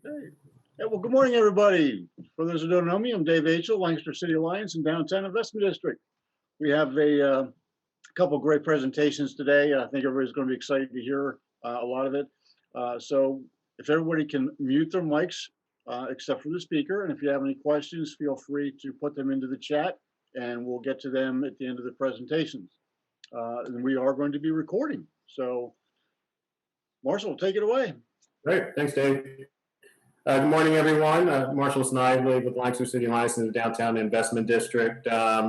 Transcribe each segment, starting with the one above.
Hey. Hey, well, good morning, everybody. For those who don't know me, I'm Dave H.L., Lancaster City Alliance and Downtown Investment District. We have a couple great presentations today. I think everybody's going to be excited to hear a lot of it. So if everybody can mute their mics, except for the speaker, and if you have any questions, feel free to put them into the chat, and we'll get to them at the end of the presentations. And we are going to be recording. So, Marshall, take it away. Great. Thanks, Dave. Good morning, everyone. Marshall Snidely with Lancaster City Alliance in the Downtown Investment District.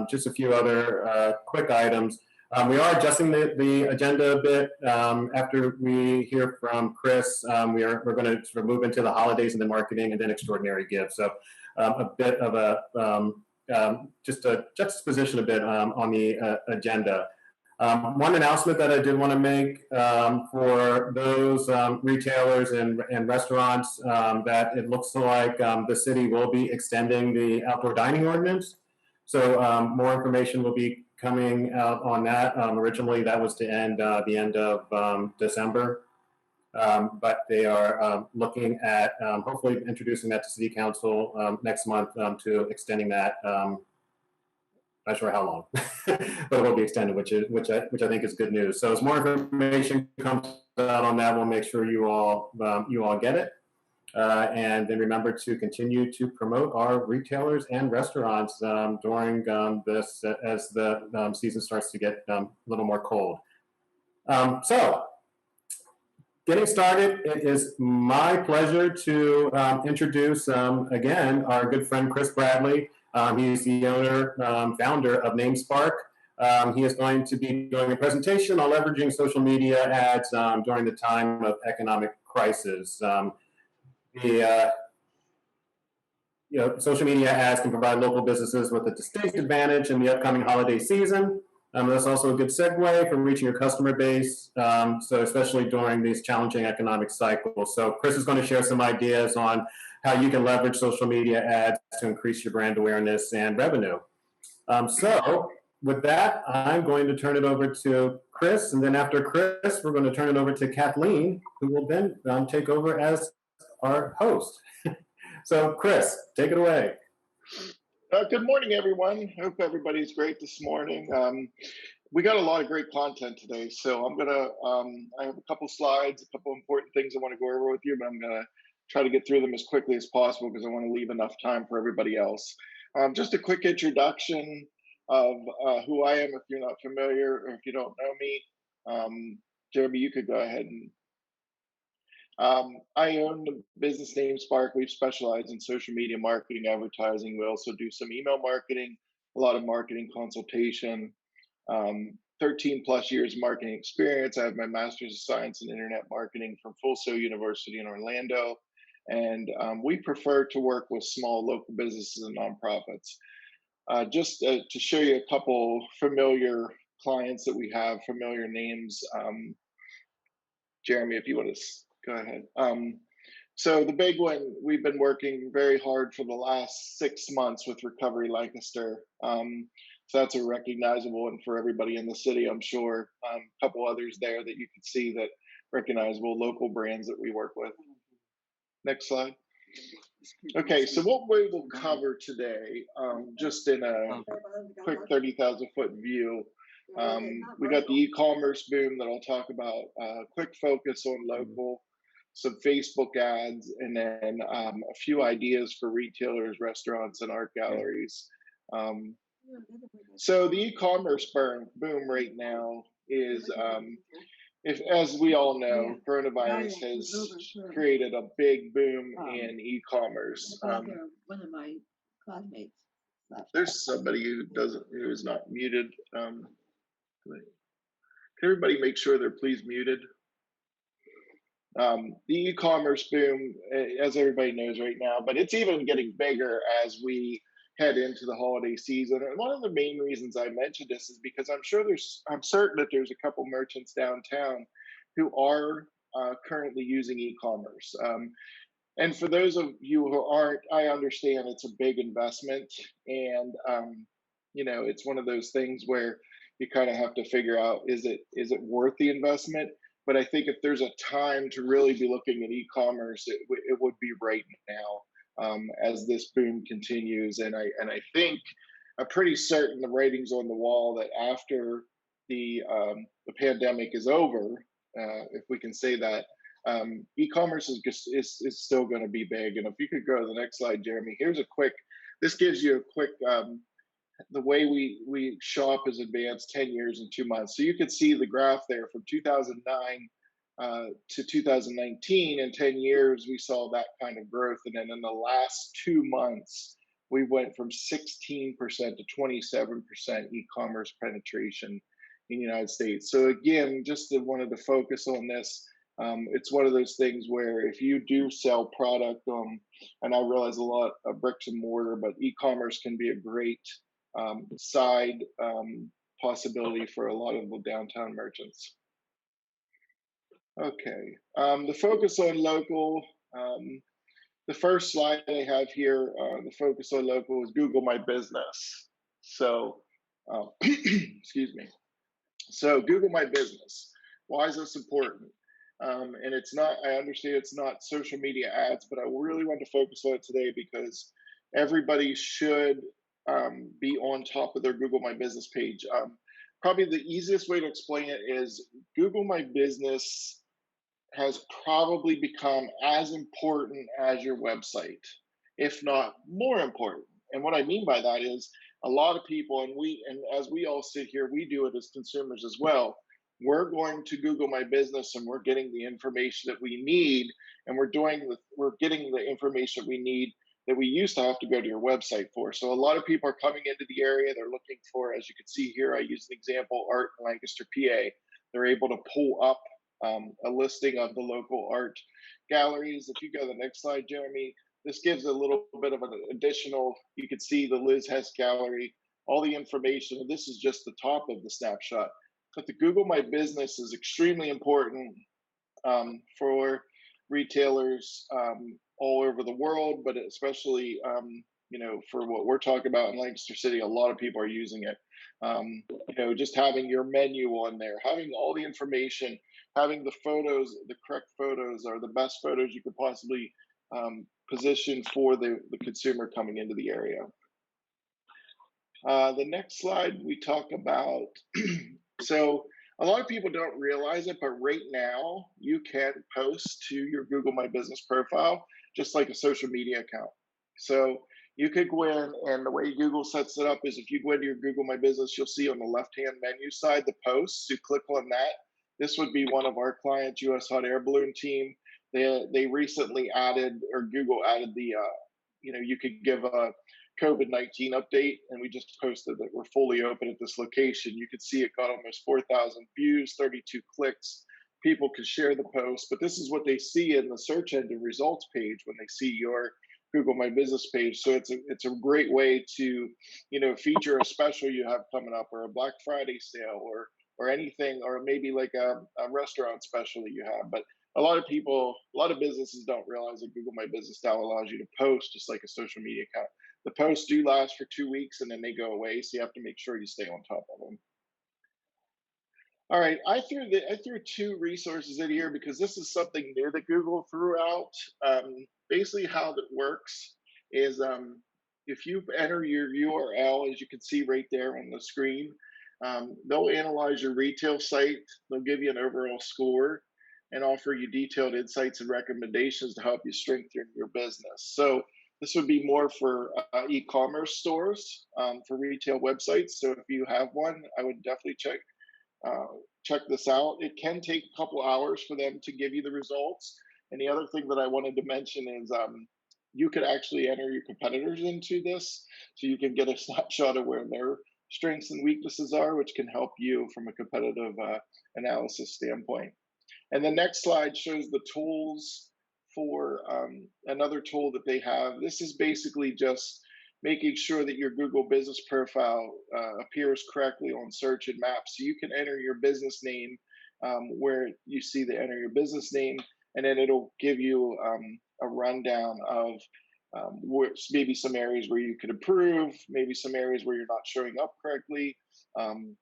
Just a few other quick items. We are adjusting the agenda a bit. After we hear from Chris, we're going to sort of move into the holidays and then marketing and then extraordinary gifts. So a bit of a just a juxtaposition a bit on the agenda. One announcement that I did want to make for those retailers and restaurants that it looks like the city will be extending the outdoor dining ordinance. So more information will be coming out on that. Originally, that was to end the end of December, but they are looking at hopefully introducing that to City Council next month to extending that. Not sure how long, but it will be extended, which I think is good news. So as more information comes out on that, we'll make sure you all get it. And then remember to continue to promote our retailers and restaurants during this as the season starts to get a little more cold. So getting started, it is my pleasure to introduce again our good friend Chris Bradley. He's the owner, founder of NameSpark. He is going to be doing a presentation on leveraging social media ads during the time of economic crisis. Social media ads can provide local businesses with a distinct advantage in the upcoming holiday season. That's also a good segue for reaching your customer base, so especially during these challenging economic cycles. So Chris is going to share some ideas on how you can leverage social media ads to increase your brand awareness and revenue. So with that, I'm going to turn it over to Chris, and then after Chris, we're going to turn it over to Kathleen, who will then take over as our host. So Chris, take it away. Good morning, everyone. Hope everybody's great this morning. We got a lot of great content today, so I'm gonna. I have a couple slides, a couple important things I want to go over with you, but I'm gonna try to get through them as quickly as possible because I want to leave enough time for everybody else. Just a quick introduction of who I am if you're not familiar or if you don't know me. Jeremy, you could go ahead and. I own the business NameSpark. We specialize in social media marketing, advertising. We also do some email marketing, a lot of marketing consultation. 13 plus years marketing experience. I have my master's of science in internet marketing from Full Sail University in Orlando. And we prefer to work with small local businesses and nonprofits. Just to show you a couple familiar clients that we have, familiar names. Jeremy, if you want to go ahead. So the big one, we've been working very hard for the last 6 months with Recovery Lancaster. So that's a recognizable one for everybody in the city, I'm sure. A couple others there that you can see that recognizable local brands that we work with. Next slide. Okay, so what we will cover today, just in a quick 30,000 foot view, we got the e-commerce boom that I'll talk about, quick focus on local, some Facebook ads, and then a few ideas for retailers, restaurants, and art galleries. So the e-commerce boom right now is, as we all know, coronavirus has created a big boom in e-commerce. One of my classmates. There's somebody who is not muted. Can everybody make sure they're please muted? The e-commerce boom, as everybody knows right now, but it's even getting bigger as we head into the holiday season. And one of the main reasons I mentioned this is because I'm certain that there's a couple merchants downtown who are currently using e-commerce. And for those of you who aren't, I understand it's a big investment, and it's one of those things where you kind of have to figure out, is it worth the investment? But I think if there's a time to really be looking at e-commerce, it would be right now, as this boom continues. And I think I'm pretty certain the writing's on the wall that after the pandemic is over, if we can say that, e-commerce is still going to be big. And if you could go to the next slide, Jeremy, this gives you a quick, the way we shop is advanced 10 years and 2 months. So you could see the graph there from 2009 to 2019. In 10 years, we saw that kind of growth. And then in the last 2 months, we went from 16% to 27% e-commerce penetration in the United States. So again, just wanted to focus on this. It's one of those things where if you do sell product, and I realize a lot of bricks and mortar, but e-commerce can be a great side possibility for a lot of the downtown merchants. Okay, the focus on local. The first slide I have here, the focus on local, is Google My Business. So, excuse me. So Google My Business. Why is this important? And it's not, I understand it's not social media ads, but I really want to focus on it today because everybody should be on top of their Google My Business page. Probably the easiest way to explain it is Google My Business has probably become as important as your website, if not more important. And what I mean by that is a lot of people, and as we all sit here, we do it as consumers as well. We're going to Google My Business and we're getting the information that we need, and we're getting the information we need that we used to have to go to your website for. So a lot of people are coming into the area. They're looking for, as you can see here, I use an example, art in Lancaster, PA. They're able to pull up a listing of the local art galleries. If you go to the next slide, Jeremy, this gives a little bit of an additional, you can see the Liz Hess gallery, all the information. And this is just the top of the snapshot. But the Google My Business is extremely important for retailers all over the world, but especially for what we're talking about in Lancaster City, a lot of people are using it. Just having your menu on there, having all the information, having the photos, the correct photos, are the best photos you could possibly position for the consumer coming into the area. The next slide we talk about, so a lot of people don't realize it, but right now you can post to your Google My Business profile, just like a social media account. So you could go in, and the way Google sets it up is if you go into your Google My Business, you'll see on the left-hand menu side, the posts. You click on that. This would be one of our clients, US Hot Air Balloon Team. They recently added, or Google added the, you could give a COVID-19 update, and we just posted that we're fully open at this location. You could see it got almost 4,000 views, 32 clicks. People can share the post, but this is what they see in the search engine results page when they see your Google My Business page. So it's a great way to, feature a special you have coming up, or a Black Friday sale, or anything, or maybe like a restaurant special that you have. But a lot of businesses don't realize that Google My Business now allows you to post just like a social media account. The posts do last for 2 weeks and then they go away, so you have to make sure you stay on top of them. All right, I threw 2 resources in here because this is something new that Google threw out. Basically, how that works is if you enter your URL, as you can see right there on the screen, they'll analyze your retail site. They'll give you an overall score and offer you detailed insights and recommendations to help you strengthen your business. So this would be more for e-commerce stores, for retail websites. So if you have one, I would definitely check this out. It can take a couple hours for them to give you the results. And the other thing that I wanted to mention is you could actually enter your competitors into this, so you can get a snapshot of where their strengths and weaknesses are, which can help you from a competitive analysis standpoint. And the next slide shows the tools for another tool that they have. This is basically just making sure that your Google business profile appears correctly on search and maps. So you can enter your business name where you see the enter your business name, and then it'll give you a rundown of maybe some areas where you could improve, maybe some areas where you're not showing up correctly.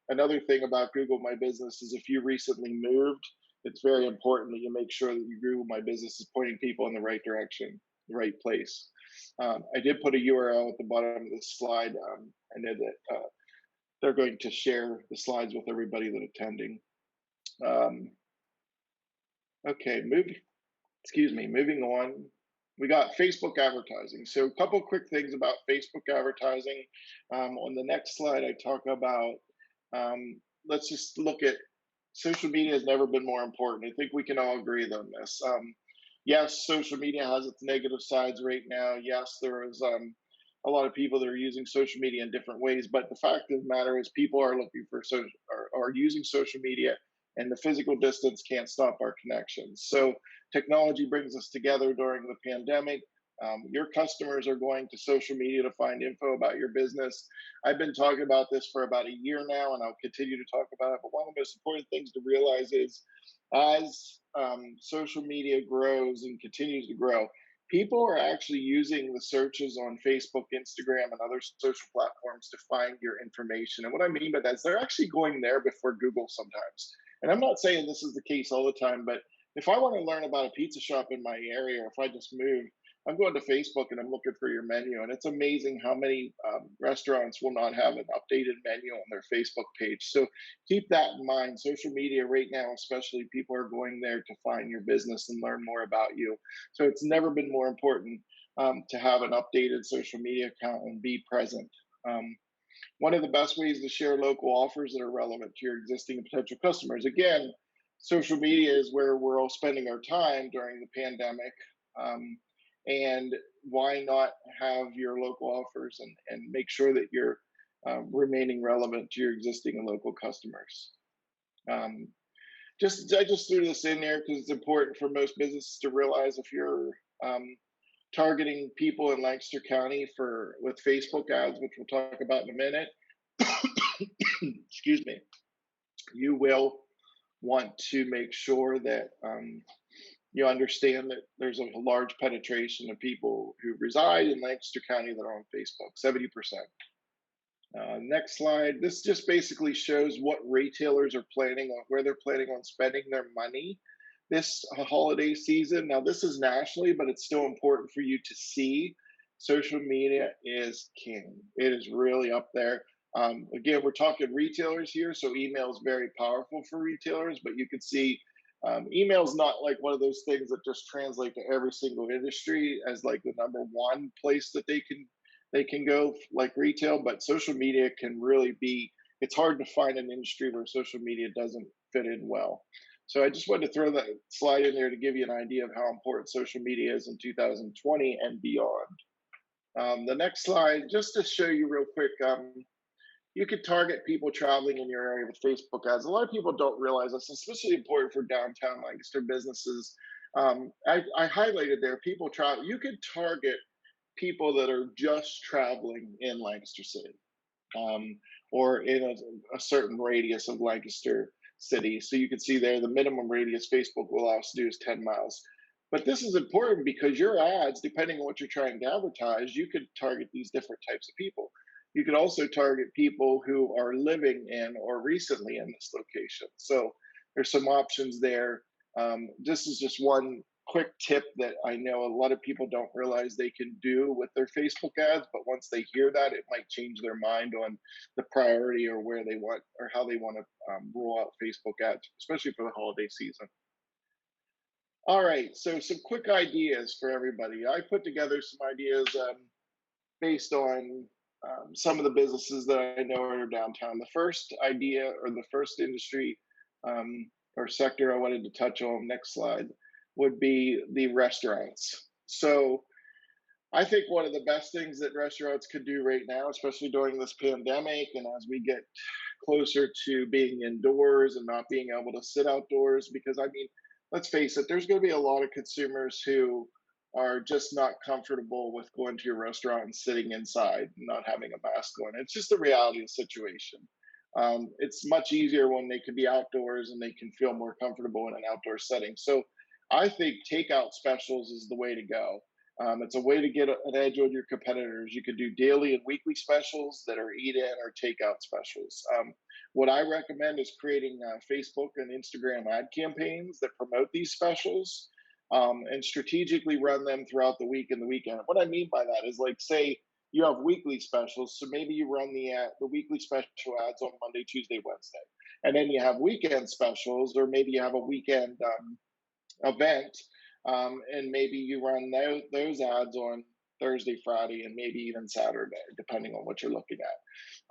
Another thing about Google My Business is if you recently moved, it's very important that you make sure that you Google My Business is pointing people in the right direction, the right place. I did put a URL at the bottom of this slide. I know that they're going to share the slides with everybody that's attending. Okay, moving on. We got Facebook advertising. So a couple quick things about Facebook advertising. On the next slide, I talk about, let's just look at social media has never been more important. I think we can all agree on this. Yes, social media has its negative sides right now. Yes, there is a lot of people that are using social media in different ways, but the fact of the matter is people are looking for are using social media, and the physical distance can't stop our connections. So technology brings us together during the pandemic. Your customers are going to social media to find info about your business. I've been talking about this for about a year now, and I'll continue to talk about it. But one of the most important things to realize is as social media grows and continues to grow, people are actually using the searches on Facebook, Instagram, and other social platforms to find your information. And what I mean by that is they're actually going there before Google sometimes. And I'm not saying this is the case all the time, but if I want to learn about a pizza shop in my area, or if I just moved, I'm going to Facebook and I'm looking for your menu. And it's amazing how many restaurants will not have an updated menu on their Facebook page. So keep that in mind. Social media right now, especially, people are going there to find your business and learn more about you. So it's never been more important to have an updated social media account and be present. One of the best ways to share local offers that are relevant to your existing and potential customers. Again, social media is where we're all spending our time during the pandemic. And why not have your local offers and make sure that you're remaining relevant to your existing and local customers. I just threw this in there because it's important for most businesses to realize if you're targeting people in Lancaster County with Facebook ads, which we'll talk about in a minute, excuse me, you will want to make sure that you understand that there's a large penetration of people who reside in Lancaster County that are on Facebook, 70%. Next slide. This just basically shows what retailers are planning on, where they're planning on spending their money this holiday season. Now, this is nationally, but it's still important for you to see. Social media is king. It is really up there. Again, we're talking retailers here, so email is very powerful for retailers, but you can see email is not like one of those things that just translate to every single industry as like the number one place that they can go like retail, but social media can really be, it's hard to find an industry where social media doesn't fit in well. So I just wanted to throw that slide in there to give you an idea of how important social media is in 2020 and beyond. The next slide, just to show you real quick, you could target people traveling in your area with Facebook ads. A lot of people don't realize this, especially important for downtown Lancaster businesses. I highlighted there, people travel. You could target people that are just traveling in Lancaster City or in a certain radius of Lancaster City. So you can see there the minimum radius Facebook will allow us to do is 10 miles. But this is important because your ads, depending on what you're trying to advertise, you could target these different types of people. You could also target people who are living in or recently in this location. So there's some options there. This is just one quick tip that I know a lot of people don't realize they can do with their Facebook ads, but once they hear that, it might change their mind on the priority or where they want or how they want to roll out Facebook ads, especially for the holiday season. All right, so some quick ideas for everybody. I put together some ideas based on some of the businesses that I know are downtown. The first idea or the first industry or sector I wanted to touch on, next slide, would be the restaurants. So I think one of the best things that restaurants could do right now, especially during this pandemic and as we get closer to being indoors and not being able to sit outdoors, because I mean, let's face it, there's going to be a lot of consumers who are just not comfortable with going to your restaurant and sitting inside and not having a mask on. It's just the reality of the situation. It's much easier when they can be outdoors and they can feel more comfortable in an outdoor setting. So I think takeout specials is the way to go. It's a way to get an edge on your competitors. You can do daily and weekly specials that are eat in or takeout specials. What I recommend is creating Facebook and Instagram ad campaigns that promote these specials, and strategically run them throughout the week and the weekend. What I mean by that is, like, say you have weekly specials, so maybe you run the weekly special ads on Monday, Tuesday, Wednesday, and then you have weekend specials, or maybe you have a weekend event, and maybe you run those ads on Thursday, Friday, and maybe even Saturday, depending on what you're looking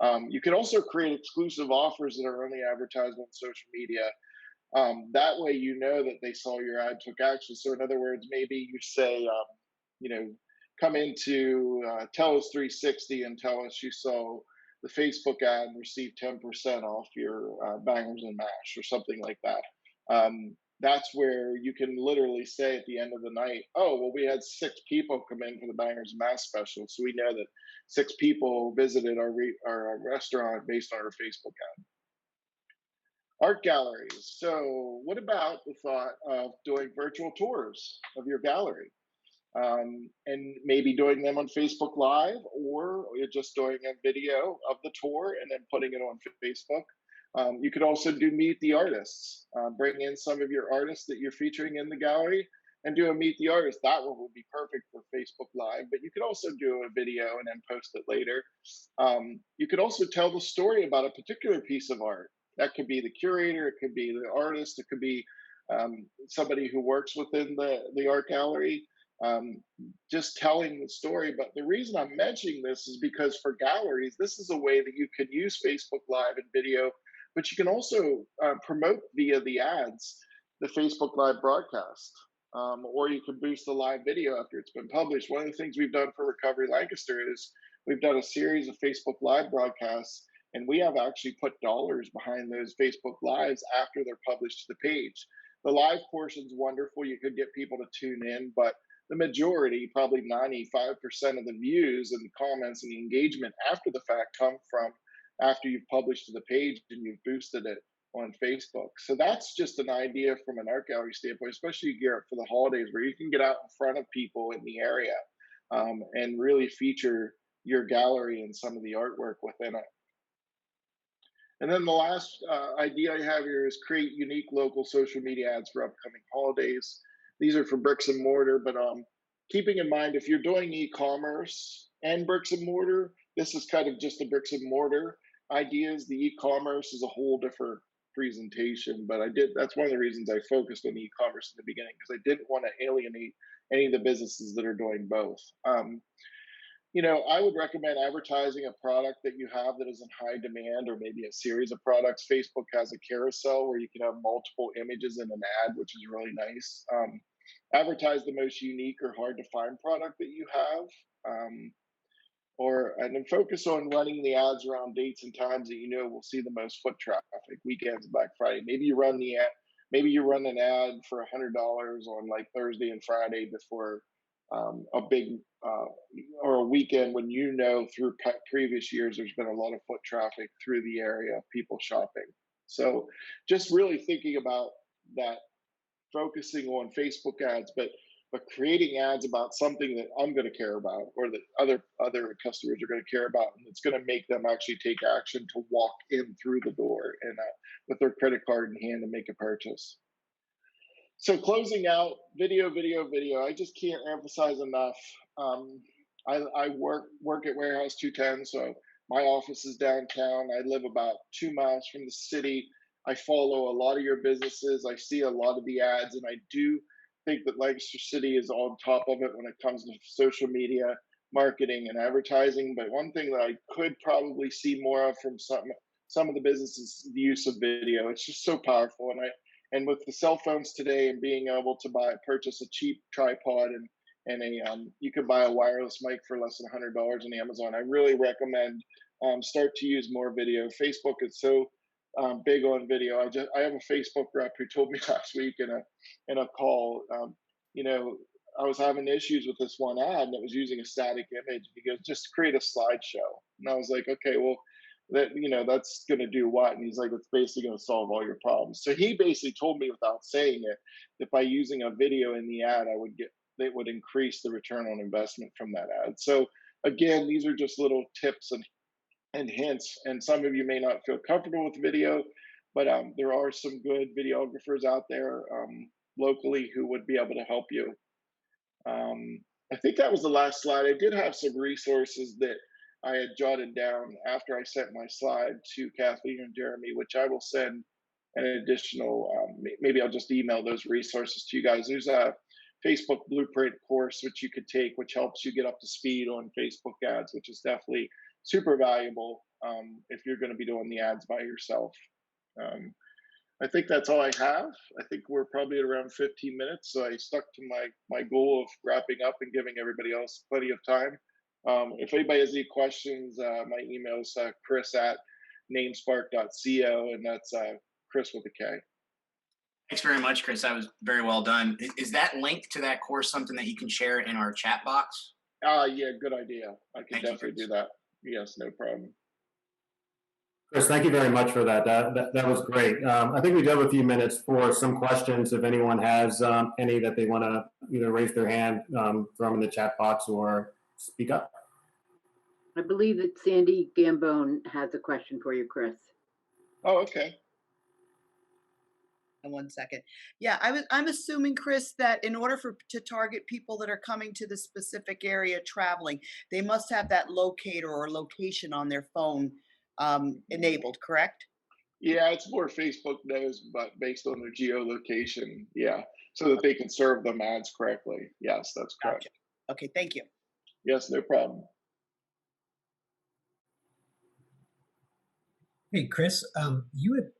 at. You can also create exclusive offers that are only advertised on social media. That way, you know that they saw your ad, took action. So, in other words, maybe you say, you know, come into tell us 360 and tell us you saw the Facebook ad and received 10% off your bangers and mash or something like that. That's where you can literally say at the end of the night, oh, well, we had 6 people come in for the bangers and mash special. So we know that 6 people visited our restaurant based on our Facebook ad. Art galleries. So what about the thought of doing virtual tours of your gallery? And maybe doing them on Facebook Live, or you're just doing a video of the tour and then putting it on Facebook. You could also do meet the artists, bring in some of your artists that you're featuring in the gallery and do a meet the artist. That one would be perfect for Facebook Live, but you could also do a video and then post it later. You could also tell the story about a particular piece of art. That could be the curator, it could be the artist, it could be somebody who works within the art gallery, just telling the story. But the reason I'm mentioning this is because for galleries, this is a way that you can use Facebook Live and video, but you can also promote via the ads, the Facebook Live broadcast, or you can boost the live video after it's been published. One of the things we've done for Recovery Lancaster is we've done a series of Facebook Live broadcasts, and we have actually put dollars behind those Facebook Lives after they're published to the page. The live portion's wonderful. You could get people to tune in, but the majority, probably 95% of the views and the comments and the engagement after the fact come from after you've published to the page and you've boosted it on Facebook. So that's just an idea from an art gallery standpoint, especially gear up for the holidays, where you can get out in front of people in the area, and really feature your gallery and some of the artwork within it. And then the last idea I have here is create unique local social media ads for upcoming holidays. These are for bricks and mortar, but keeping in mind, if you're doing e-commerce and bricks and mortar, this is kind of just the bricks and mortar ideas. The e-commerce is a whole different presentation, but that's one of the reasons I focused on e-commerce in the beginning, because I didn't want to alienate any of the businesses that are doing both. You know, I would recommend advertising a product that you have that is in high demand, or maybe a series of products. Facebook has a carousel where you can have multiple images in an ad, which is really nice. Advertise the most unique or hard to find product that you have, and then focus on running the ads around dates and times that you know will see the most foot traffic. Weekends, Black Friday. Maybe you run an ad for $100 on like Thursday and Friday before a big or a weekend when you know through previous years there's been a lot of foot traffic through the area, people shopping. So just really thinking about that, focusing on Facebook ads, but creating ads about something that I'm going to care about, or that other customers are going to care about, and it's going to make them actually take action to walk in through the door and with their credit card in hand and make a purchase. So closing out, video. I just can't emphasize enough. I work at Warehouse 210, so my office is downtown. I live about 2 miles from the city. I follow a lot of your businesses. I see a lot of the ads, and I do think that Lancaster City is on top of it when it comes to social media marketing and advertising. But one thing that I could probably see more of from some of the businesses is the use of video. It's just so powerful, and with the cell phones today and being able to purchase a cheap tripod and you can buy a wireless mic for less than $100 on Amazon. I really recommend start to use more video. Facebook is so big on video. I have a Facebook rep who told me last week in a call, you know, I was having issues with this one ad that was using a static image. He goes, just create a slideshow. And I was like, okay, well, that's going to do what? And he's like, it's basically going to solve all your problems. So he basically told me without saying it that by using a video in the ad, I would get that would increase the return on investment from that ad. So again, these are just little tips and hints. And some of you may not feel comfortable with video, but there are some good videographers out there locally who would be able to help you. I think that was the last slide. I did have some resources that I had jotted down after I sent my slide to Kathleen and Jeremy, which I will send an additional, maybe I'll just email those resources to you guys. There's a Facebook Blueprint course which you could take, which helps you get up to speed on Facebook ads, which is definitely super valuable if you're going to be doing the ads by yourself. I think that's all I have. I think we're probably at around 15 minutes, so I stuck to my goal of wrapping up and giving everybody else plenty of time. If anybody has any questions, my email is chris@namespark.co, and that's Chris with a K. Thanks very much, Chris. That was very well done. Is that link to that course something that you can share in our chat box? Yeah, good idea. I can Thank you, definitely Chris. do that. Yes, no problem. Chris, thank you very much for that. That was great. I think we do have a few minutes for some questions. If anyone has any that they want to either raise their hand, throw them in the chat box, or speak up. I believe that Sandy Gambone has a question for you, Chris. Oh, okay. One second. Yeah, I'm assuming, Chris, that in order to target people that are coming to the specific area traveling, they must have that locator or location on their phone enabled, correct? Yeah, it's more Facebook knows, but based on their geolocation, yeah, so that they can serve them ads correctly. Yes, that's correct. Gotcha. Okay, thank you. Yes, no problem. Hey, Chris, you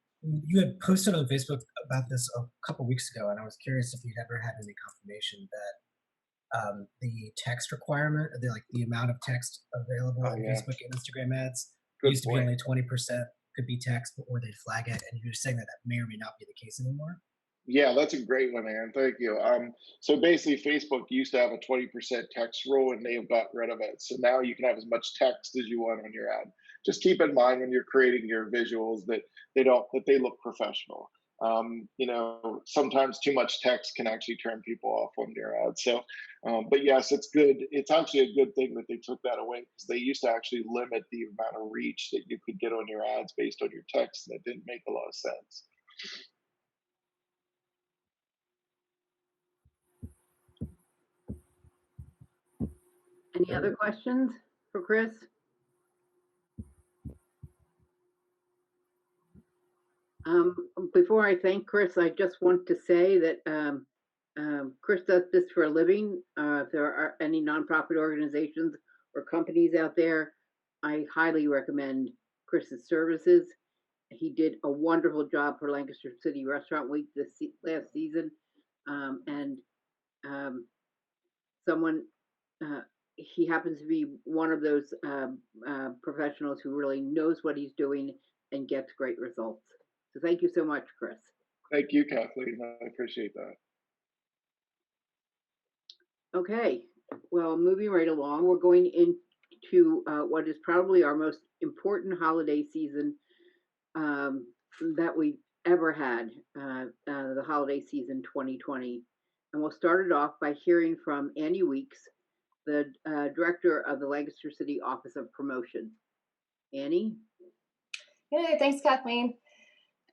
had posted on Facebook about this a couple weeks ago, and I was curious if you'd ever had any confirmation that the text requirement, the amount of text available on Facebook and Instagram ads used to be only 20% could be text, or they'd flag it, and you're saying that may or may not be the case anymore. Yeah, that's a great one, Aaron. Thank you. So basically, Facebook used to have a 20% text rule, and they've got rid of it. So now you can have as much text as you want on your ad. Just keep in mind when you're creating your visuals that they look professional. Sometimes too much text can actually turn people off on your ad. So, but yes, it's good. It's actually a good thing that they took that away, because they used to actually limit the amount of reach that you could get on your ads based on your text, and it didn't make a lot of sense. Any other questions for Chris? Before I thank Chris, I just want to say that Chris does this for a living. If there are any nonprofit organizations or companies out there, I highly recommend Chris's services. He did a wonderful job for Lancaster City Restaurant Week this last season, he happens to be one of those professionals who really knows what he's doing and gets great results. So thank you so much, Chris. Thank you, Kathleen. I appreciate that. Okay, well, moving right along, we're going into what is probably our most important holiday season that we've ever had, the holiday season 2020. And we'll start it off by hearing from Annie Weeks, the director of the Lancaster City Office of Promotion. Annie? Hey, thanks, Kathleen.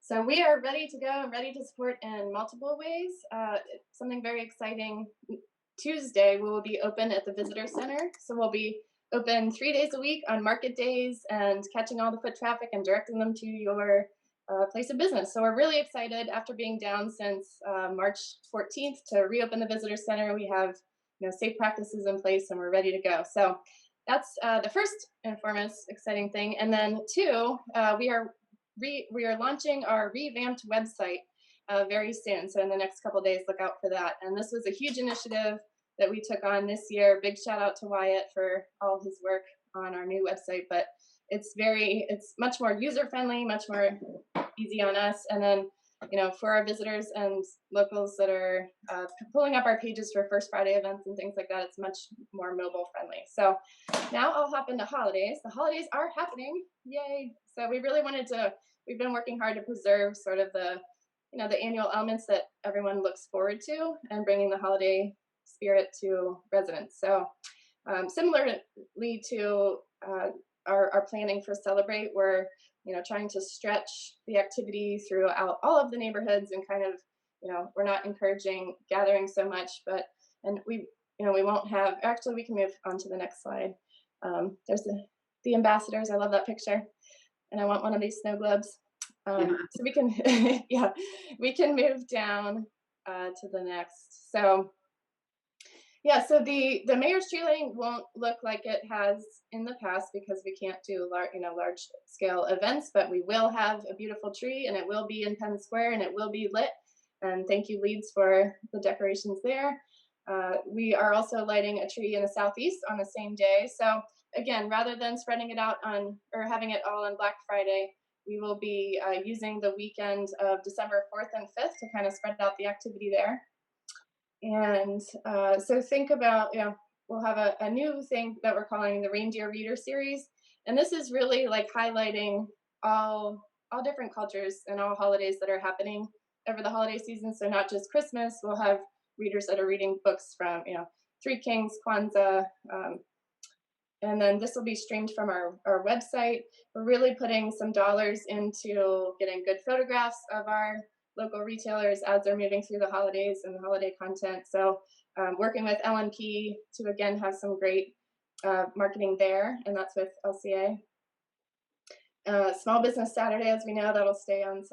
So we are ready to go and ready to support in multiple ways. Something very exciting. Tuesday, we will be open at the Visitor Center. So we'll be open 3 days a week on market days and catching all the foot traffic and directing them to your place of business. So we're really excited, after being down since March 14th, to reopen the Visitor Center. We have safe practices in place, and we're ready to go. So that's the first and foremost exciting thing. And then two, we are launching our revamped website very soon. So in the next couple of days, look out for that. And this was a huge initiative that we took on this year. Big shout out to Wyatt for all his work on our new website. But it's much more user friendly, much more easy on us. And then, for our visitors and locals that are pulling up our pages for First Friday events and things like that, it's much more mobile friendly. So now I'll hop into holidays. The holidays are happening. Yay. So we've been working hard to preserve sort of the annual elements that everyone looks forward to, and bringing the holiday spirit to residents. So similarly to our planning for Celebrate, we're trying to stretch the activity throughout all of the neighborhoods and kind of we're not encouraging gathering so much, but we won't have, actually we can move on to the next slide. There's the ambassadors. I love that picture, and I want one of these snow globes. So we can yeah, we can move down to the next. So yeah, so the mayor's tree lighting won't look like it has in the past because we can't do large scale events, but we will have a beautiful tree, and it will be in Penn Square, and it will be lit. And thank you, Leeds, for the decorations there. We are also lighting a tree in the southeast on the same day. So again, rather than spreading it out or having it all on Black Friday, we will be using the weekend of December 4th and 5th to kind of spread out the activity there. And so think about, we'll have a new thing that we're calling the Reindeer Reader Series. And this is really like highlighting all different cultures and all holidays that are happening over the holiday season. So not just Christmas, we'll have readers that are reading books from, Three Kings, Kwanzaa, and then this will be streamed from our website. We're really putting some dollars into getting good photographs of our local retailers as they're moving through the holidays and the holiday content. So working with LNP to again have some great marketing there, and that's with LCA. Small Business Saturday, as we know, that'll stay on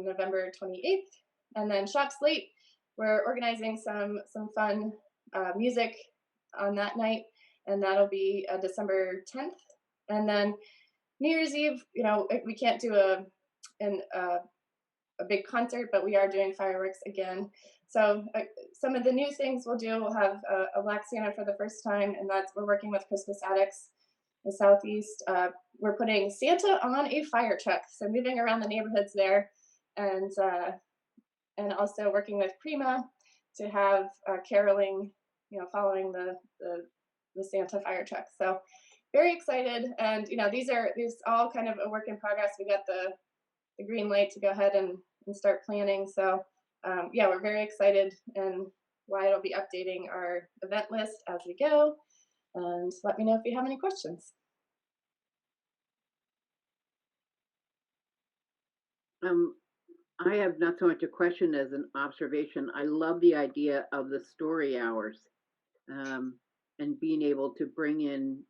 November 28th. And then Shop Slate, we're organizing some fun music on that night, and that'll be December 10th. And then New Year's Eve, we can't do a big concert, but we are doing fireworks again. So some of the new things we'll do, we'll have a Black Santa for the first time, and we're working with Christmas Addicts in the Southeast. We're putting Santa on a fire truck, so moving around the neighborhoods there, and also working with Prima to have caroling, following the Santa fire truck. So very excited, and these all kind of a work in progress. We got the green light to go ahead and start planning. So yeah, we're very excited, and Wyatt will be updating our event list as we go. And let me know if you have any questions. I have not so much a question as an observation. I love the idea of the story hours, and being able to bring in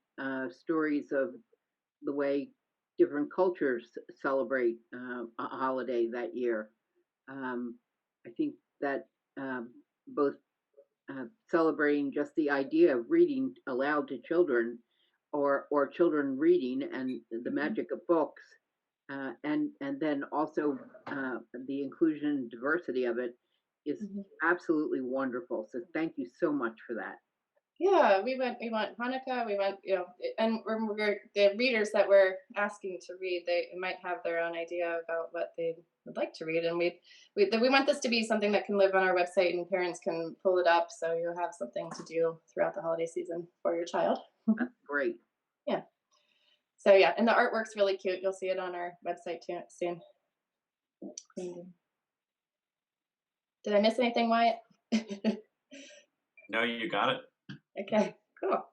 stories of the way different cultures celebrate a holiday that year. I think that both celebrating just the idea of reading aloud to children, or children reading and the magic of books, and then also the inclusion and diversity of it is absolutely wonderful. So thank you so much for that. Yeah, we went Hanukkah, and we're the readers that we're asking to read, they might have their own idea about what they would like to read, and we want this to be something that can live on our website and parents can pull it up, so you have something to do throughout the holiday season for your child. That's great. Yeah. So yeah, and the artwork's really cute. You'll see it on our website too soon. Did I miss anything, Wyatt? No, you got it. Okay, cool.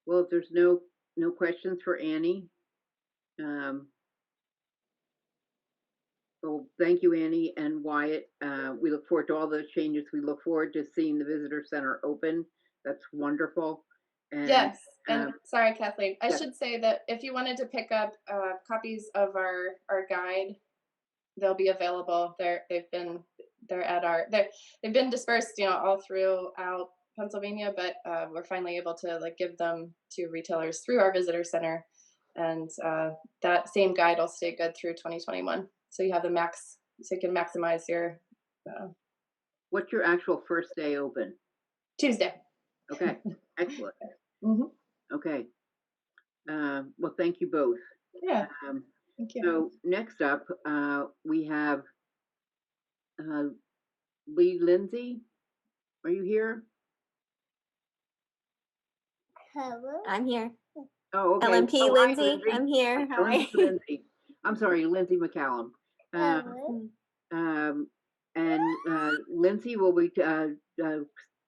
Well, if there's no questions for Annie, well, thank you, Annie and Wyatt. We look forward to all those changes. We look forward to seeing the visitor center open. That's wonderful. And, yes, and sorry, Kathleen, I yeah. should say that if you wanted to pick up copies of our guide, they'll be available. They've been dispersed, all throughout Pennsylvania, but we're finally able to give them to retailers through our visitor center, and that same guide will stay good through 2021. So you have so you can maximize your. What's your actual first day open? Tuesday. Okay, excellent. Okay. Well, thank you both. Yeah. Thank you. So next up, we have Lee Lindsay. Are you here? Hello. I'm here. Oh, okay. LMP Oh, Lindsay. hi, Lindsay. I'm here. How are you? Lindsay. I'm sorry, Lindsay McCallum. And Lindsay will be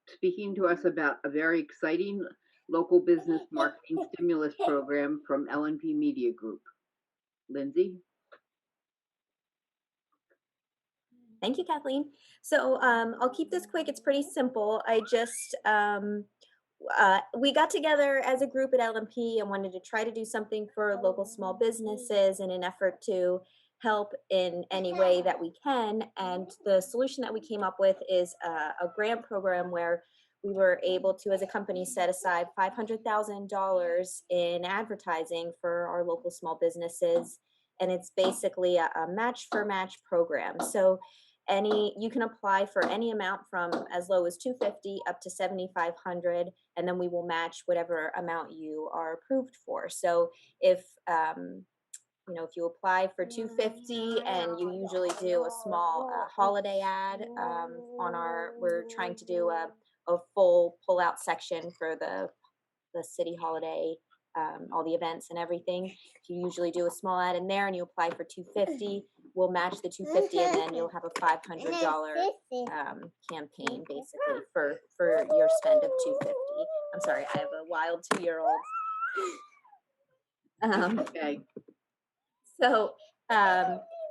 speaking to us about a very exciting local business marketing stimulus program from L&P Media Group. Lindsay? Thank you, Kathleen. So I'll keep this quick. It's pretty simple. I just, we got together as a group at LMP and wanted to try to do something for local small businesses in an effort to help in any way that we can. And the solution that we came up with is a grant program where we were able to, as a company, set aside $500,000 in advertising for our local small businesses. And it's basically a match for match program. So you can apply for any amount from as low as $250 up to $7,500, and then we will match whatever amount you are approved for. So if if you apply for $250 and you usually do a small holiday ad we're trying to do a full pull-out section for the city holiday, all the events and everything. If you usually do a small ad in there and you apply for $250, we'll match the $250, and then you'll have a $500 campaign basically for your spend of $250. I'm sorry, I have a wild 2-year-old. Okay. So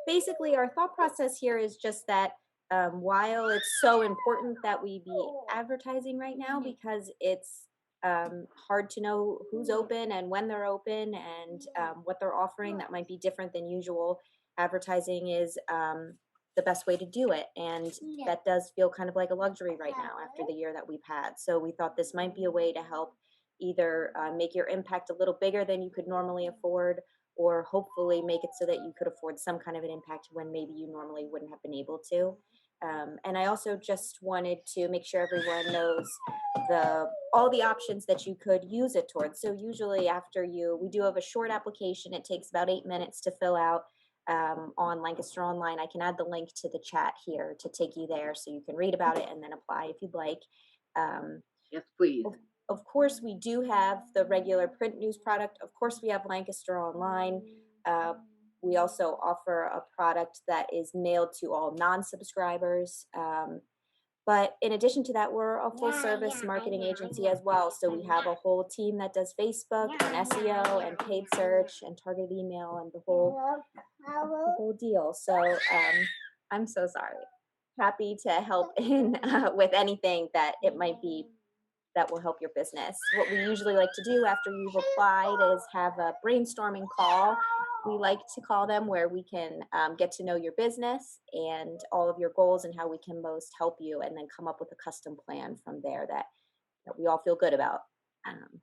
basically, our thought process here is just that while it's so important that we be advertising right now, because it's hard to know who's open and when they're open and what they're offering that might be different than usual, advertising is the best way to do it. And that does feel kind of like a luxury right now after the year that we've had. So we thought this might be a way to help either make your impact a little bigger than you could normally afford, or hopefully make it so that you could afford some kind of an impact when maybe you normally wouldn't have been able to. And I also just wanted to make sure everyone knows all the options that you could use it towards. So usually we do have a short application. It takes about 8 minutes to fill out on Lancaster Online. I can add the link to the chat here to take you there so you can read about it and then apply if you'd like. Yes, please. Of course, we do have the regular print news product. Of course, we have Lancaster Online. We also offer a product that is mailed to all non-subscribers. But in addition to that, we're a full service marketing agency as well. So we have a whole team that does Facebook and SEO and paid search and targeted email and the whole deal. So I'm so sorry. Happy to help in with anything that it might be that will help your business. What we usually like to do after you've applied is have a brainstorming call. We like to call them, where we can get to know your business and all of your goals and how we can most help you, and then come up with a custom plan from there that we all feel good about.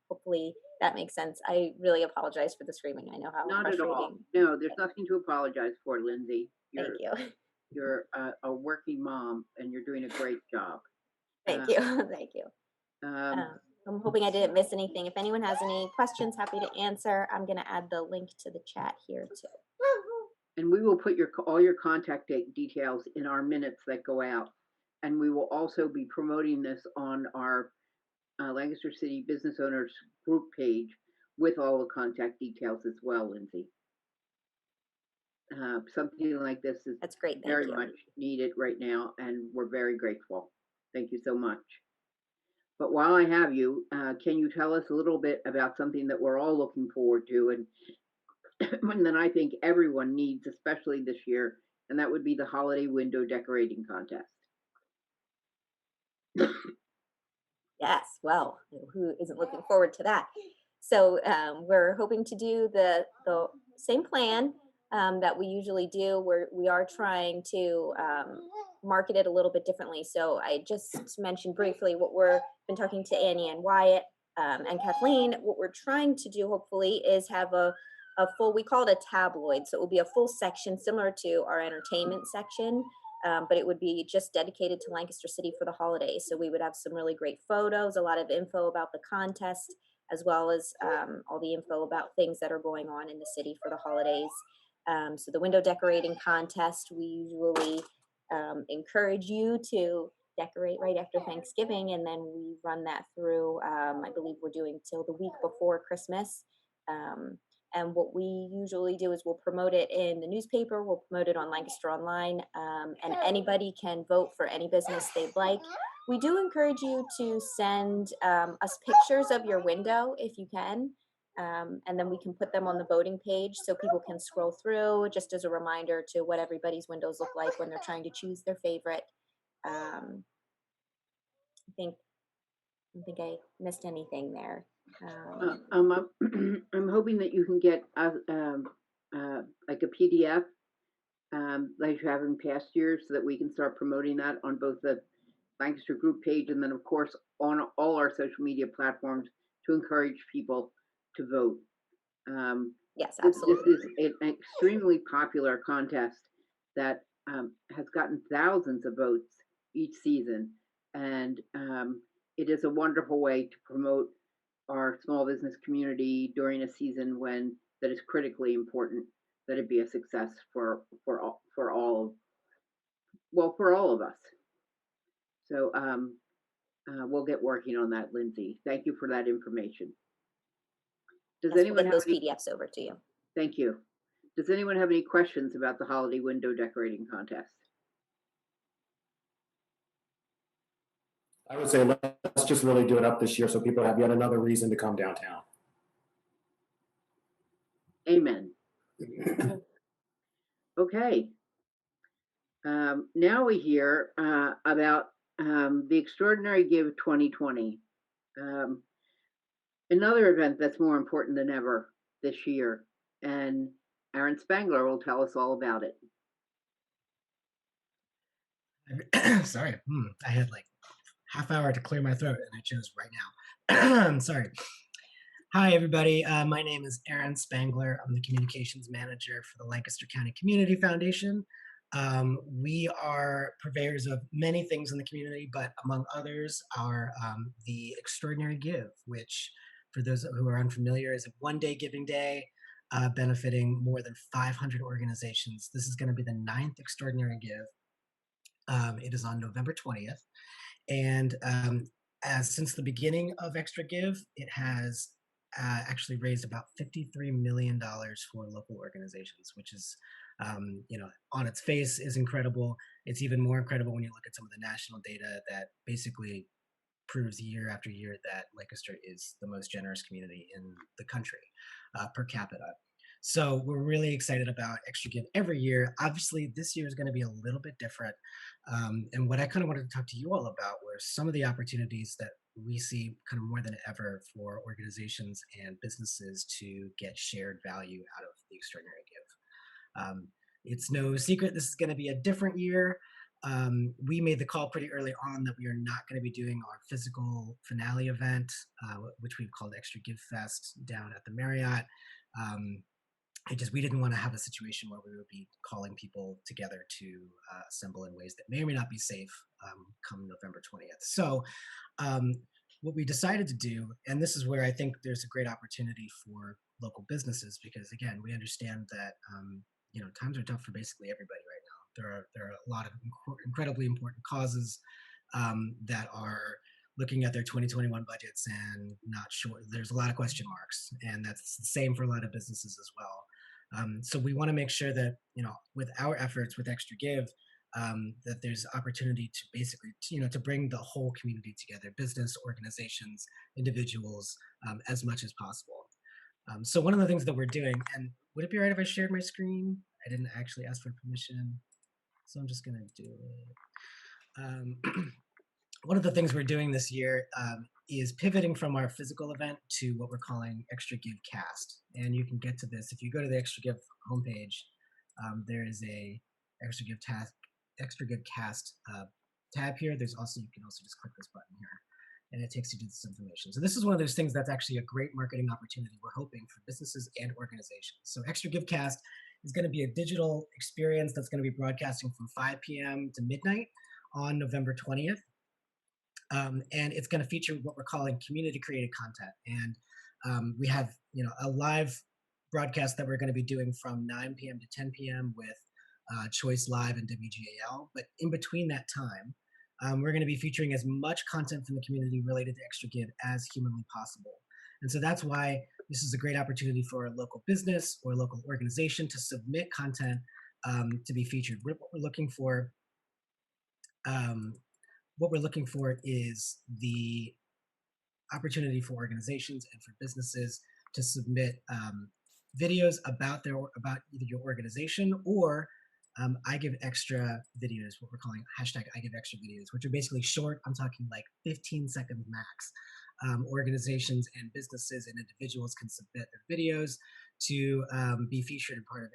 Hopefully that makes sense. I really apologize for the screaming. I know how Not at all. frustrating. No, there's nothing to apologize for, Lindsay. Thank you. You're a working mom, and you're doing a great job. Thank you. Thank you. I'm hoping I didn't miss anything. If anyone has any questions, happy to answer. I'm going to add the link to the chat here too. And we will put all your contact details in our minutes that go out. And we will also be promoting this on our Lancaster City Business Owners group page with all the contact details as well, Lindsay. Something like this is That's great. Thank very you. much needed right now, and we're very grateful. Thank you so much. But while I have you, can you tell us a little bit about something that we're all looking forward to, and that I think everyone needs, especially this year, and that would be the holiday window decorating contest. Yes, well, who isn't looking forward to that? So we're hoping to do the same plan that we usually do, where we are trying to market it a little bit differently. So I just mentioned briefly what we've been talking to Annie and Wyatt and Kathleen. What we're trying to do, hopefully, is have a full, we call it a tabloid. So it will be a full section similar to our entertainment section, but it would be just dedicated to Lancaster City for the holidays. So we would have some really great photos, a lot of info about the contest, as well as all the info about things that are going on in the city for the holidays. So the window decorating contest, we usually encourage you to decorate right after Thanksgiving, and then we run that through, I believe we're doing till the week before Christmas. And what we usually do is we'll promote it in the newspaper, we'll promote it on Lancaster Online, and anybody can vote for any business they'd like. We do encourage you to send us pictures of your window if you can, and then we can put them on the voting page so people can scroll through, just as a reminder to what everybody's windows look like when they're trying to choose their favorite. I don't think I missed anything there. I'm hoping that you can get like a PDF like you have in past years, so that we can start promoting that on both the Lancaster group page and then, of course, on all our social media platforms to encourage people to vote. Yes, This absolutely. is an extremely popular contest that has gotten thousands of votes each season, and it is a wonderful way to promote our small business community during a season when that is critically important that it be a success for all of us. So we'll get working on that, Lindsay. Thank you for that information. Does Yes, we'll anyone get have those any? PDFs over to you. Thank you. Does anyone have any questions about the holiday window decorating contest? I would say let's just really do it up this year so people have yet another reason to come downtown. Amen. Okay. Now we hear about the Extraordinary Give 2020. Another event that's more important than ever this year. And Aaron Spangler will tell us all about it. Sorry, I had like half hour to clear my throat and I chose right now. I'm sorry. Hi, everybody. My name is Aaron Spangler. I'm the communications manager for the Lancaster County Community Foundation. We are purveyors of many things in the community, but among others are the Extraordinary Give, which, for those who are unfamiliar, is a one-day giving day benefiting more than 500 organizations. This is going to be the 9th Extraordinary Give. It is on November 20th. And since the beginning of ExtraGive, it has actually raised about $53 million for local organizations, which is, on its face is incredible. It's even more incredible when you look at some of the national data that basically proves year after year that Lancaster is the most generous community in the country per capita. So we're really excited about ExtraGive every year. Obviously, this year is going to be a little bit different. And what I kind of wanted to talk to you all about were some of the opportunities that we see kind of more than ever for organizations and businesses to get shared value out of the Extraordinary Give. It's no secret this is going to be a different year. We made the call pretty early on that we are not going to be doing our physical finale event, which we've called ExtraGive Fest down at the Marriott. We didn't want to have a situation where we would be calling people together to assemble in ways that may or may not be safe come November 20th. So what we decided to do, and this is where I think there's a great opportunity for local businesses, because again, we understand that times are tough for basically everybody right now. There are a lot of incredibly important causes that are looking at their 2021 budgets and not sure. There's a lot of question marks, and that's the same for a lot of businesses as well. So we want to make sure that, with our efforts with ExtraGive, that there's opportunity to basically, to bring the whole community together, business, organizations, individuals, as much as possible. So one of the things that we're doing, and would it be all right if I shared my screen? I didn't actually ask for permission, so I'm just going to do it. One of the things we're doing this year is pivoting from our physical event to what we're calling ExtraGive Cast. And you can get to this if you go to the ExtraGive homepage. There is a ExtraGive Cast tab here. You can also just click this button here, and it takes you to this information. So this is one of those things that's actually a great marketing opportunity we're hoping for businesses and organizations. So ExtraGive Cast is going to be a digital experience that's going to be broadcasting from 5 p.m. to midnight on November 20th. And it's going to feature what we're calling community created content. And we have, a live broadcast that we're going to be doing from 9 p.m. to 10 p.m. with Choice Live and WGAL. But in between that time, we're going to be featuring as much content from the community related to ExtraGive as humanly possible. And so that's why this is a great opportunity for a local business or local organization to submit content to be featured. What we're looking for, is the opportunity for organizations and for businesses to submit videos about either your organization or I give extra videos, what we're calling hashtag I give extra videos, which are basically short. I'm talking like 15 seconds max. Organizations and businesses and individuals can submit their videos to be featured in part of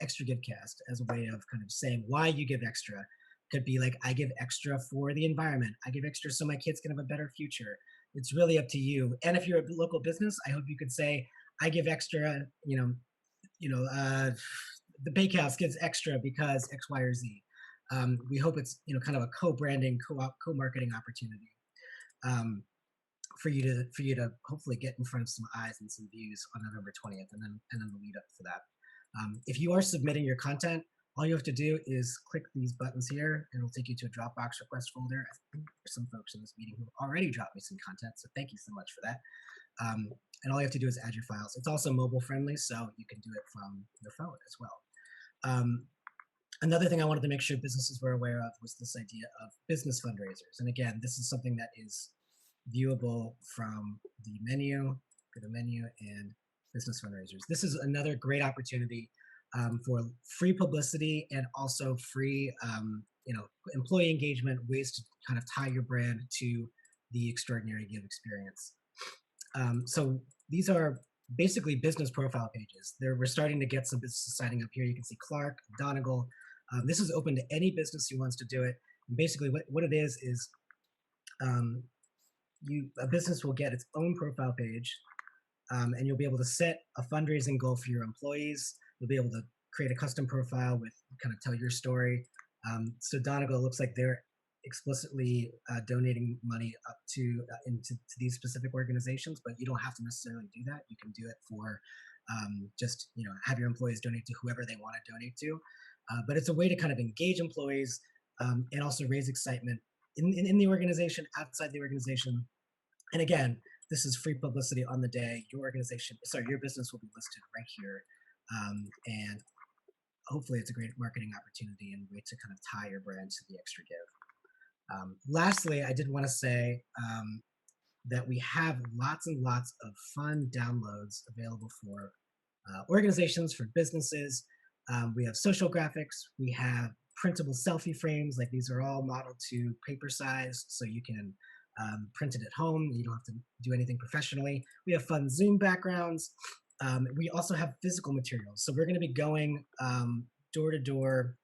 ExtraGiveCast as a way of kind of saying why you give extra. Could be like, I give extra for the environment. I give extra so my kids can have a better future. It's really up to you. And if you're a local business, I hope you could say, I give extra, the bakehouse gives extra because X, Y, or Z. We hope it's, kind of a co-branding, co-marketing opportunity for you to hopefully get in front of some eyes and some views on November 20th, and then the lead up for that. If you are submitting your content, all you have to do is click these buttons here, and it'll take you to a Dropbox request folder. I think there's some folks in this meeting who already dropped me some content, so thank you so much for that. And all you have to do is add your files. It's also mobile friendly, so you can do it from your phone as well. Another thing I wanted to make sure businesses were aware of was this idea of business fundraisers. And again, this is something that is viewable from the menu, go to menu and business fundraisers. This is another great opportunity for free publicity and also free, employee engagement, ways to kind of tie your brand to the Extraordinary Give experience. So these are basically business profile pages. We're starting to get some businesses signing up here. You can see Clark, Donegal. This is open to any business who wants to do it. And basically what it is a business will get its own profile page, and you'll be able to set a fundraising goal for your employees. You'll be able to create a custom profile with kind of tell your story. So Donegal looks like they're explicitly donating money up to these specific organizations, but you don't have to necessarily do that. You can do it for just have your employees donate to whoever they want to donate to. But it's a way to kind of engage employees and also raise excitement in the organization, outside the organization. And again, this is free publicity on the day. Your business will be listed right here. And hopefully it's a great marketing opportunity and a way to kind of tie your brand to the ExtraGive. Lastly, I did want to say that we have lots and lots of fun downloads available for organizations, for businesses. We have social graphics. We have printable selfie frames. Like these are all modeled to paper size, so you can print it at home. You don't have to do anything professionally. We have fun Zoom backgrounds. We also have physical materials. So we're going to be going door to door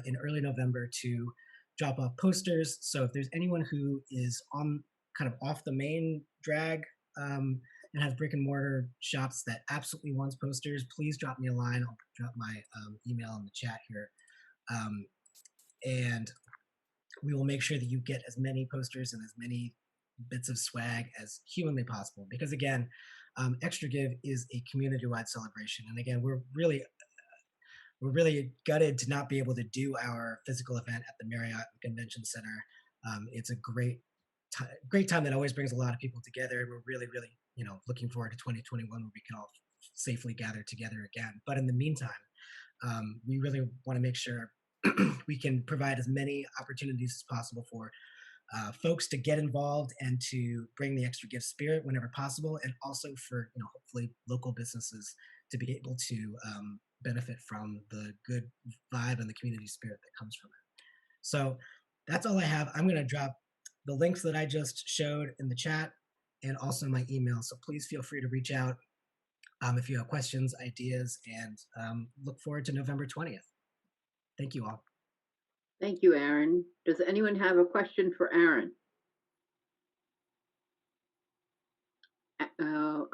in early November to drop off posters. So if there's anyone who is on kind of off the main drag and has brick and mortar shops that absolutely wants posters, please drop me a line. I'll drop my email in the chat here. And we will make sure that you get as many posters and as many bits of swag as humanly possible. Because again, ExtraGive is a community-wide celebration. And again, we're really gutted to not be able to do our physical event at the Marriott Convention Center. It's a great time that always brings a lot of people together. We're really, looking forward to 2021 where we can all safely gather together again. But in the meantime, we really want to make sure we can provide as many opportunities as possible for folks to get involved and to bring the ExtraGive spirit whenever possible, and also for hopefully local businesses to be able to benefit from the good vibe and the community spirit that comes from it. So that's all I have. I'm going to drop the links that I just showed in the chat and also my email. So please feel free to reach out if you have questions, ideas, and look forward to November 20th. Thank you all. Thank you, Aaron. Does anyone have a question for Aaron?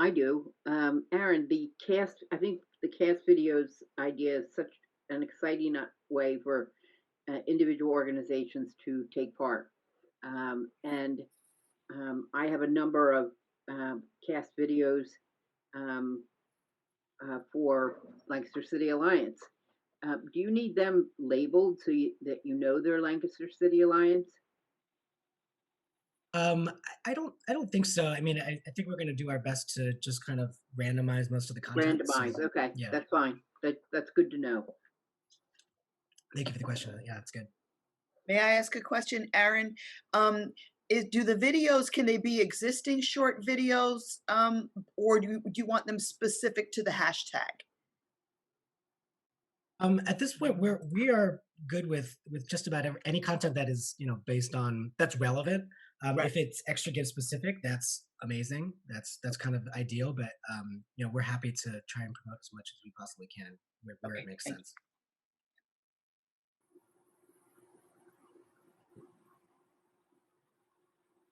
I do. Aaron, I think the cast videos idea is such an exciting way for individual organizations to take part. And I have a number of cast videos for Lancaster City Alliance. Do you need them labeled so that they're Lancaster City Alliance? I don't think so. I mean, I think we're going to do our best to just kind of randomize most of the content. So, Randomize, okay, yeah, that's fine. That's good to know. thank you for the question. Yeah, it's good. May I ask a question, Aaron? Do the videos, can they be existing short videos, or do you want them specific to the hashtag? At this point, we are good with just about any content that is based on that's relevant. Right. If it's extra give specific, that's amazing. That's kind of ideal. But we're happy to try and promote as much as we possibly can where Okay, it makes thank you. sense.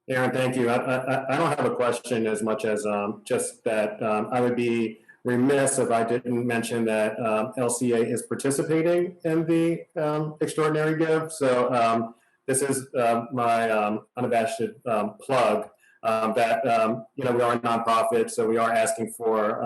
Aaron, thank you. I don't have a question as much as just that I would be remiss if I didn't mention that LCA is participating in the Extraordinary Give. So this is my unabashed plug that we are a nonprofit, so we are asking for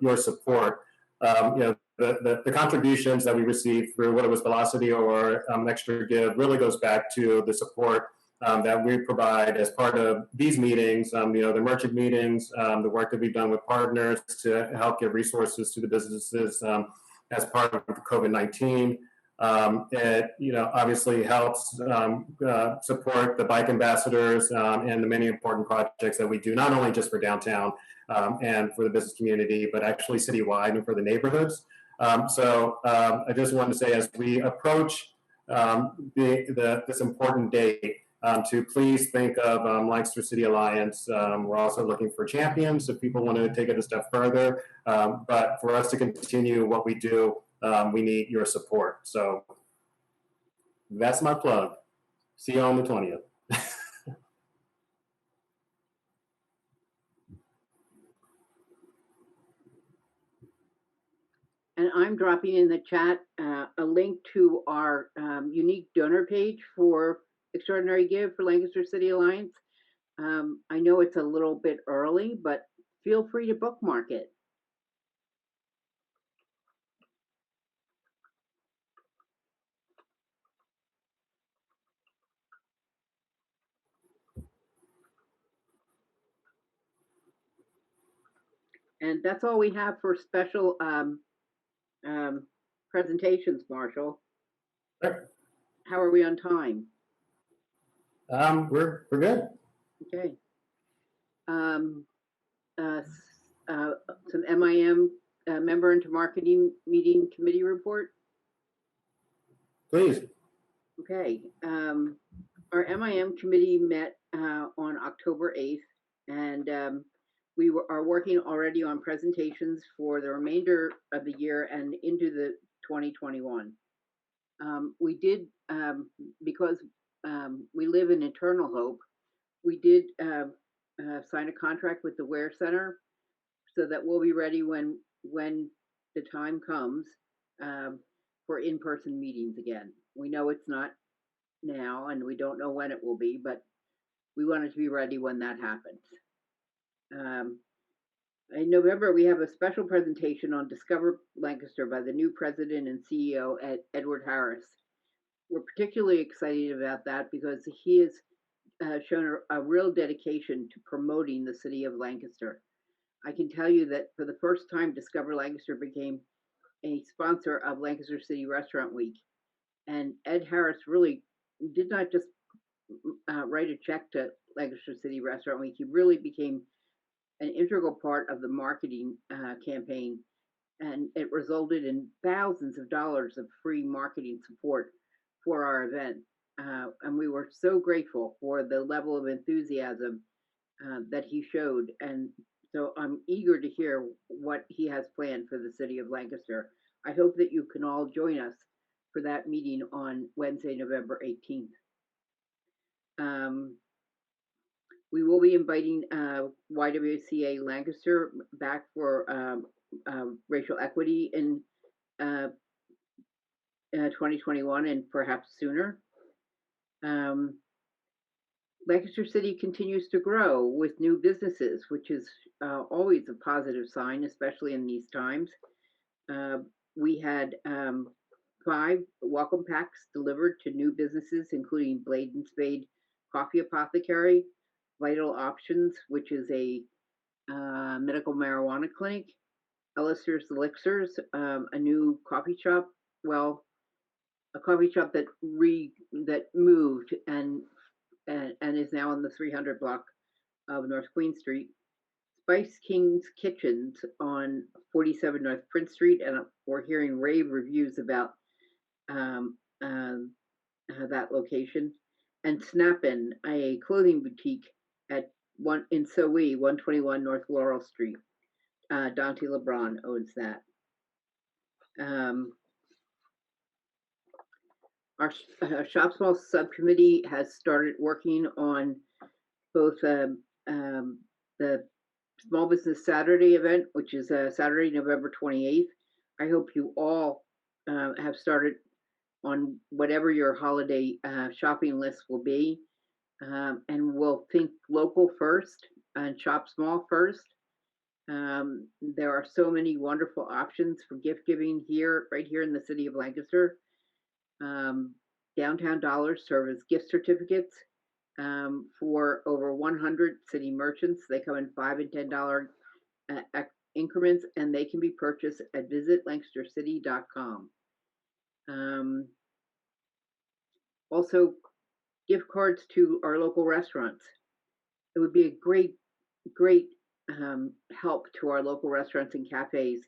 your support. The contributions that we receive through whether it was Velocity or ExtraGive really goes back to the support that we provide as part of these meetings, the merchant meetings, the work that we've done with partners to help give resources to the businesses as part of COVID-19. It obviously helps support the bike ambassadors and the many important projects that we do, not only just for downtown and for the business community, but actually citywide and for the neighborhoods. So I just wanted to say, as we approach this important date, to please think of Lancaster City Alliance. We're also looking for champions if people want to take it a step further. But for us to continue what we do, we need your support. So that's my plug. See you on the 20th. And I'm dropping in the chat a link to our unique donor page for Extraordinary Give for Lancaster City Alliance. I know it's a little bit early, but feel free to bookmark it. And that's all we have for special presentations, Marshall. Sure. How are we on time? We're good. Okay. Some MIM member into marketing meeting committee report. Please. Okay. Our MIM committee met on October 8th, and we are working already on presentations for the remainder of the year and into the 2021. We did, because we live in eternal hope, we did sign a contract with the Ware Center so that we'll be ready when the time comes for in-person meetings again. We know it's not now and we don't know when it will be, but we wanted to be ready when that happens. In November, we have a special presentation on Discover Lancaster by the new president and CEO, Edward Harris. We're particularly excited about that because he has shown a real dedication to promoting the city of Lancaster. I can tell you that for the first time, Discover Lancaster became a sponsor of Lancaster City Restaurant Week. And Ed Harris really did not just write a check to Lancaster City Restaurant Week. He really became an integral part of the marketing campaign, and it resulted in thousands of dollars of free marketing support for our event. And we were so grateful for the level of enthusiasm that he showed. And so I'm eager to hear what he has planned for the city of Lancaster. I hope that you can all join us for that meeting on Wednesday, November 18th. We will be inviting YWCA Lancaster back for racial equity in 2021 and perhaps sooner. Lancaster City continues to grow with new businesses, which is always a positive sign, especially in these times. We had 5 welcome packs delivered to new businesses, including Blade and Spade Coffee Apothecary, Vital Options, which is a medical marijuana clinic. Elixirs Elixirs, a new coffee shop. Well, a coffee shop that moved and is now on the 300 block of North Queen Street. Spice King's Kitchens on 47 North Prince Street, and we're hearing rave reviews about that location. And Snap-in, a clothing boutique at in Sowe, 121 North Laurel Street. Dante LeBron owns that. Our Shop Small subcommittee has started working on both the Small Business Saturday event, which is Saturday, November 28th. I hope you all have started on whatever your holiday shopping list will be. And we'll think local first and shop small first. There are so many wonderful options for gift giving right here in the city of Lancaster. Downtown Dollars serve as gift certificates for over 100 city merchants. They come in $5 and $10 increments, and they can be purchased at visitlancastercity.com. Also, gift cards to our local restaurants. It would be a great help to our local restaurants and cafes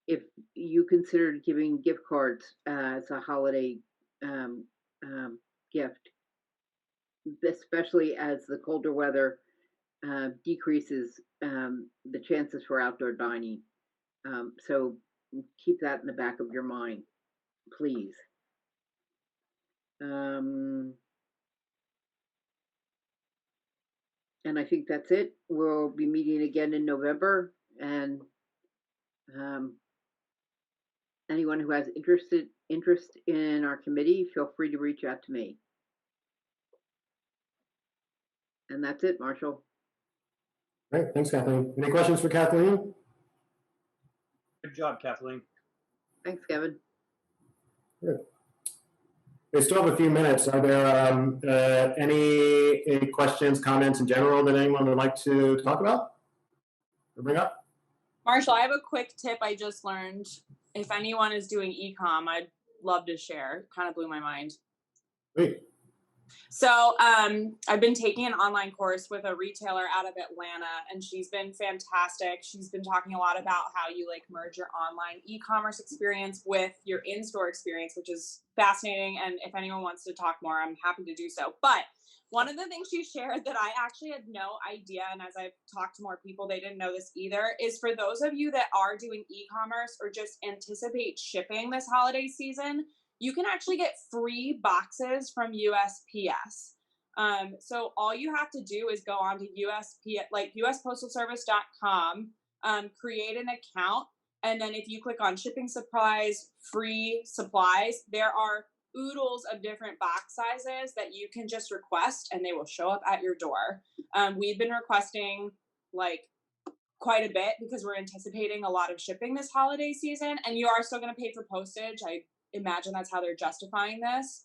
if you considered giving gift cards as a holiday gift, especially as the colder weather decreases the chances for outdoor dining. So keep that in the back of your mind, please. And I think that's it. We'll be meeting again in November, and anyone who has interest in our committee, feel free to reach out to me. And that's it, Marshall. Great, thanks, Kathleen. Any questions for Kathleen? Good job, Kathleen. Thanks, Kevin. Good. We still have a few minutes. Are there any questions, comments in general that anyone would like to talk about or bring up? Marshall, I have a quick tip I just learned. If anyone is doing e-com, I'd love to share. Kind of blew my mind. Great. So I've been taking an online course with a retailer out of Atlanta, and she's been fantastic. She's been talking a lot about how you like merge your online e-commerce experience with your in-store experience, which is fascinating. And if anyone wants to talk more, I'm happy to do so. But one of the things she shared that I actually had no idea, and as I've talked to more people, they didn't know this either, is for those of you that are doing e-commerce or just anticipate shipping this holiday season, you can actually get free boxes from USPS. So all you have to do is go on to USPostalService.com, create an account, and then if you click on shipping supplies, free supplies, there are oodles of different box sizes that you can just request, and they will show up at your door. We've been requesting like quite a bit because we're anticipating a lot of shipping this holiday season, and you are still going to pay for postage. I imagine that's how they're justifying this.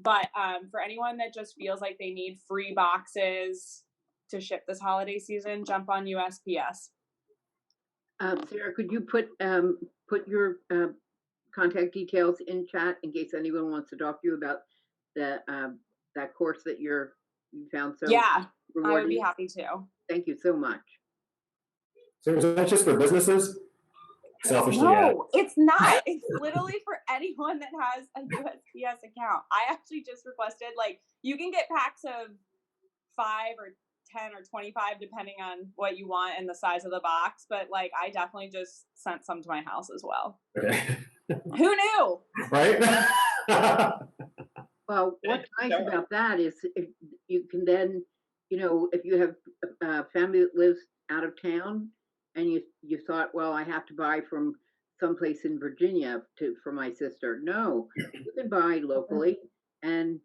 But for anyone that just feels like they need free boxes to ship this holiday season, jump on USPS. Sarah, could you put your contact details in chat in case anyone wants to talk to you about that course that you found so yeah, rewarding? I would be happy to. Thank you so much. So is that just for businesses? Selfishly, no, it's not. It's literally for anyone that has a USPS account. I actually just requested, like, you can get packs of 5 or 10 or 25 depending on what you want and the size of the box, but like I definitely just sent some to my house as well. Okay. Who knew? Right? Well, what's nice about that is if you can then, if you have a family that lives out of town and you thought, well, I have to buy from someplace in Virginia for my sister. No, you can buy locally and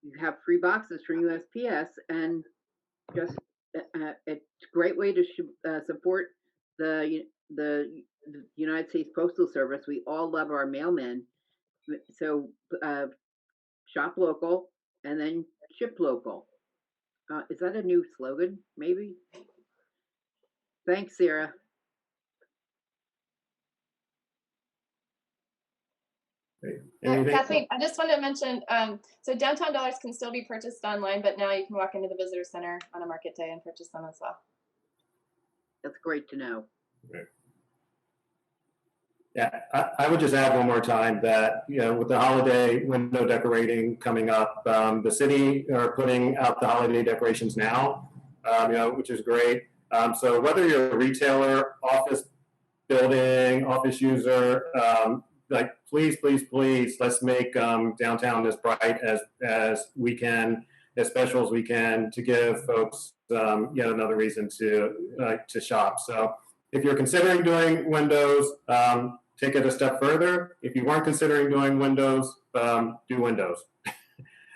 you have free boxes from USPS, and just it's a great way to support the United States Postal Service. We all love our mailmen, so shop local and then ship local. Is that a new slogan, maybe? Thanks, Sarah. Anything? Kathleen, I just wanted to mention, so downtown dollars can still be purchased online, but now you can walk into the visitor center on a market day and purchase them as well. That's great to know. Right. Yeah, I would just add one more time that, you know, with the holiday window decorating coming up, the city are putting out the holiday decorations now, you know, which is great. So whether you're a retailer, office building, office user, like please, let's make downtown as bright as we can, as special as we can, to give folks yet another reason to shop. So if you're considering doing windows, take it a step further. If you weren't considering doing windows, do windows.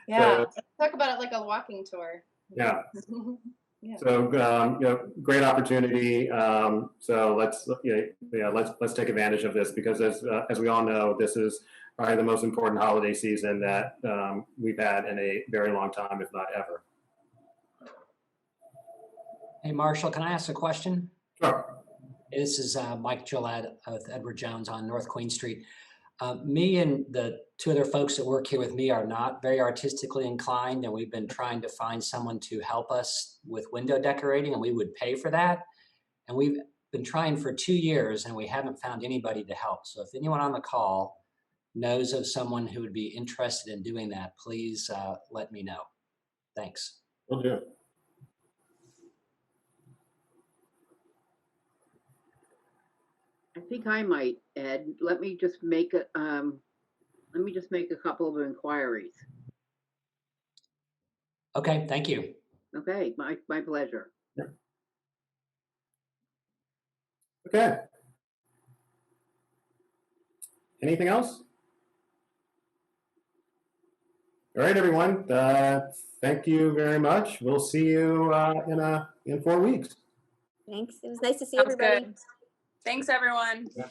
Yeah, so, talk about it like a walking tour. Yeah. Yeah. So you know, great opportunity. So let's let's take advantage of this, because as we all know, this is probably the most important holiday season that we've had in a very long time, if not ever. Hey, Marshall, can I ask a question? Sure. This is Mike Gillette with Edward Jones on North Queen Street. Me and the two other folks that work here with me are not very artistically inclined, and we've been trying to find someone to help us with window decorating, and we would pay for that. And we've been trying for 2 years, and we haven't found anybody to help. So if anyone on the call knows of someone who would be interested in doing that, please let me know. Thanks. Will do. I think I might, Ed. Let me just make a couple of inquiries. Okay, thank you. Okay, my pleasure. Yeah. Okay. Anything else? All right, everyone. Thank you very much. We'll see you in 4 weeks. Thanks. It was nice to see Sounds everybody. good. Thanks, everyone. Yeah.